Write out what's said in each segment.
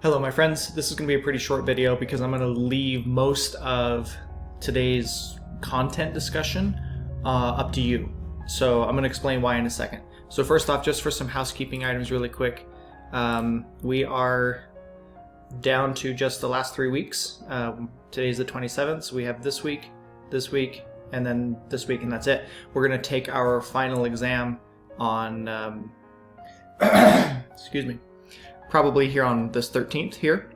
Hello my friends, this is going to be a pretty short video because I'm going to leave most of today's content discussion up to you. So I'm going to explain why in a second. So first off, just for some housekeeping items really quick, we are down to just the last 3 weeks. Today's the 27th, so we have this week, and then this week, and that's it. We're going to take our final exam on, excuse me, probably here on this 13th here.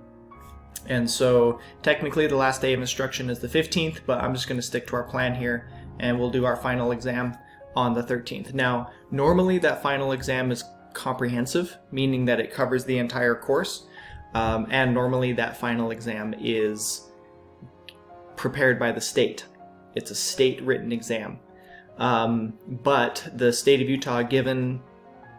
And so technically the last day of instruction is the 15th, but I'm just going to stick to our plan here and we'll do our final exam on the 13th. Now, normally that final exam is comprehensive, meaning that it covers the entire course. And normally that final exam is prepared by the state. It's a state written exam. But the state of Utah, given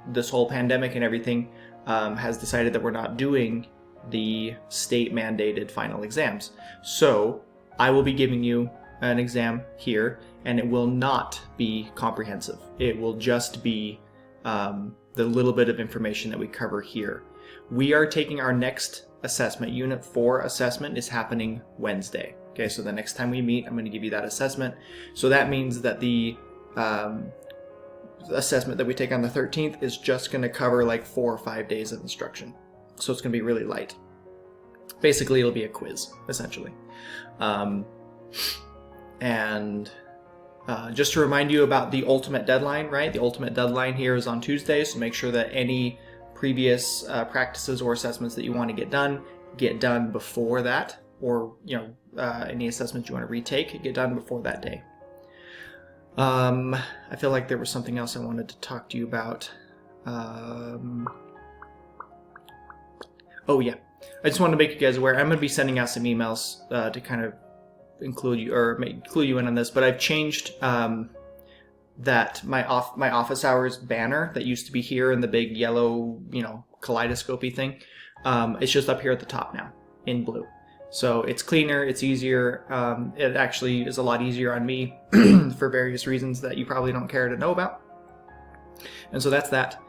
this whole pandemic and everything, has decided that we're not doing the state mandated final exams. So I will be giving you an exam here, and it will not be comprehensive. It will just be the little bit of information that we cover here. We are taking our next assessment. Unit 4 assessment is happening Wednesday. Okay, so the next time we meet, I'm going to give you that assessment. So that means that the assessment that we take on the 13th is just going to cover like 4 or 5 days of instruction. So it's going to be really light. Basically, it'll be a quiz, essentially. Just to remind you about the ultimate deadline, right? The ultimate deadline here is on Tuesday, so make sure that any previous practices or assessments that you want to get done before that, or any assessments you want to retake, get done before that day. I feel like there was something else I wanted to talk to you about. Oh yeah, I just wanted to make you guys aware. I'm going to be sending out some emails to kind of include you or clue you in on this. But I've changed that my office hours banner that used to be here in the big yellow, kaleidoscopy thing. It's just up here at the top now in blue. So it's cleaner, it's easier. It actually is a lot easier on me for various reasons that you probably don't care to know about. And so that's that.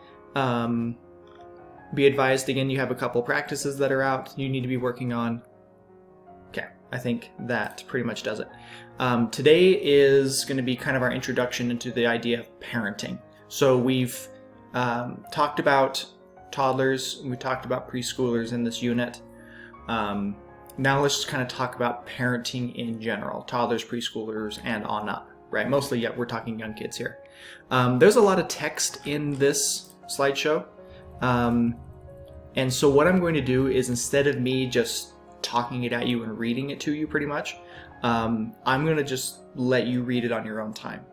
Be advised, again, you have a couple practices that are out you need to be working on. Okay, I think that pretty much does it. Today is going to be kind of our introduction into the idea of parenting. So we've talked about toddlers, we talked about preschoolers in this unit. Now let's just kind of talk about parenting in general, toddlers, preschoolers, and on up, right? Mostly, yeah, we're talking young kids here. There's a lot of text in this slideshow. And so what I'm going to do is, instead of me just talking it at you and reading it to you pretty much, I'm going to just let you read it on your own time.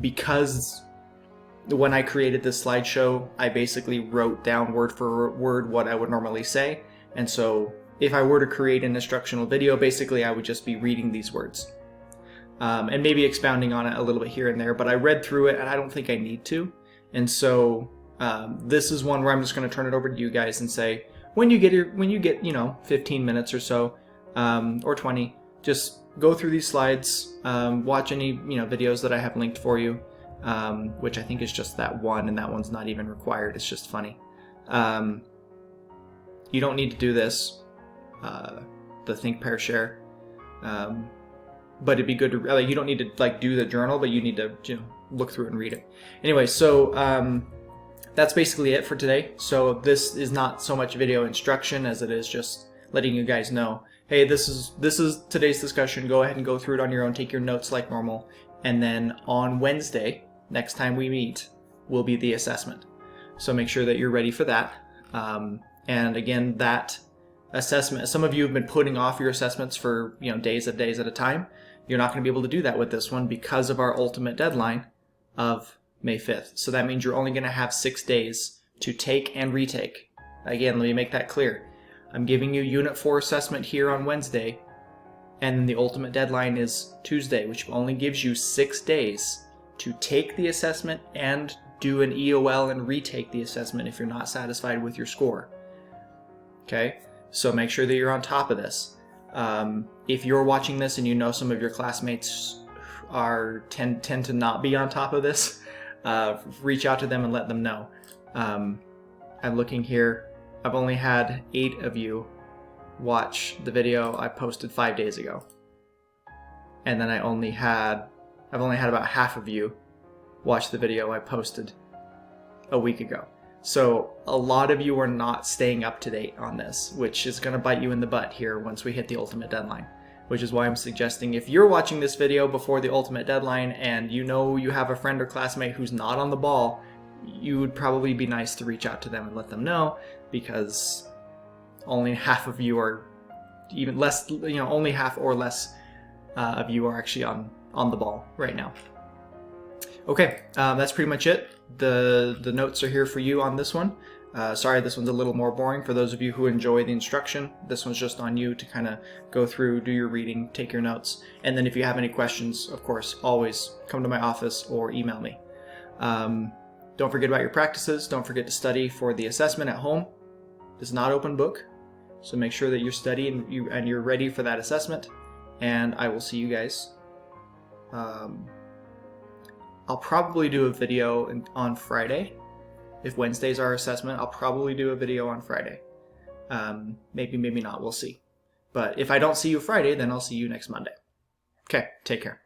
Because when I created this slideshow, I basically wrote down word for word what I would normally say. And so if I were to create an instructional video, basically I would just be reading these words and maybe expounding on it a little bit here and there, but I read through it and I don't think I need to. And so this is one where I'm just going to turn it over to you guys and say, when you get 15 minutes or so, or 20, just go through these slides, watch any videos that I have linked for you, which I think is just that one, and that one's not even required. It's just funny. You don't need to do this, the Think, Pair, Share, but it'd be good to, you don't need to do the journal, but you need to look through it and read it. Anyway, so that's basically it for today. So this is not so much video instruction as it is just letting you guys know, hey, this is today's discussion. Go ahead and go through it on your own. Take your notes like normal, and then on Wednesday, next time we meet, will be the assessment. So make sure that you're ready for that. And again, that assessment, some of you have been putting off your assessments for days at a time. You're not going to be able to do that with this one because of our ultimate deadline of May 5th. So that means you're only going to have 6 days to take and retake. Again, let me make that clear. I'm giving you Unit 4 assessment here on Wednesday, and then the ultimate deadline is Tuesday, which only gives you 6 days to take the assessment and do an EOL and retake the assessment if you're not satisfied with your score. Okay, so make sure that you're on top of this. If you're watching this and you know some of your classmates tend to not be on top of this, reach out to them and let them know. I'm looking here. I've only had 8 of you watch the video I posted 5 days ago. And then I've only had about half of you watch the video I posted a week ago. So a lot of you are not staying up to date on this, which is going to bite you in the butt here once we hit the ultimate deadline. Which is why I'm suggesting if you're watching this video before the ultimate deadline and you know you have a friend or classmate who's not on the ball, you would probably be nice to reach out to them and let them know, because only half of you are, even less, only half or less of you are actually on the ball right now. Okay, that's pretty much it. The notes are here for you on this one. Sorry, this one's a little more boring for those of you who enjoy the instruction. This one's just on you to kind of go through, do your reading, take your notes, and then if you have any questions, of course, always come to my office or email me. Don't forget about your practices. Don't forget to study for the assessment at home. It's not open book, so make sure that you're studying and you're ready for that assessment. And I will see you guys. I'll probably do a video on Friday. If Wednesday's our assessment, I'll probably do a video on Friday. Maybe not, we'll see. But if I don't see you Friday, then I'll see you next Monday. Okay, take care.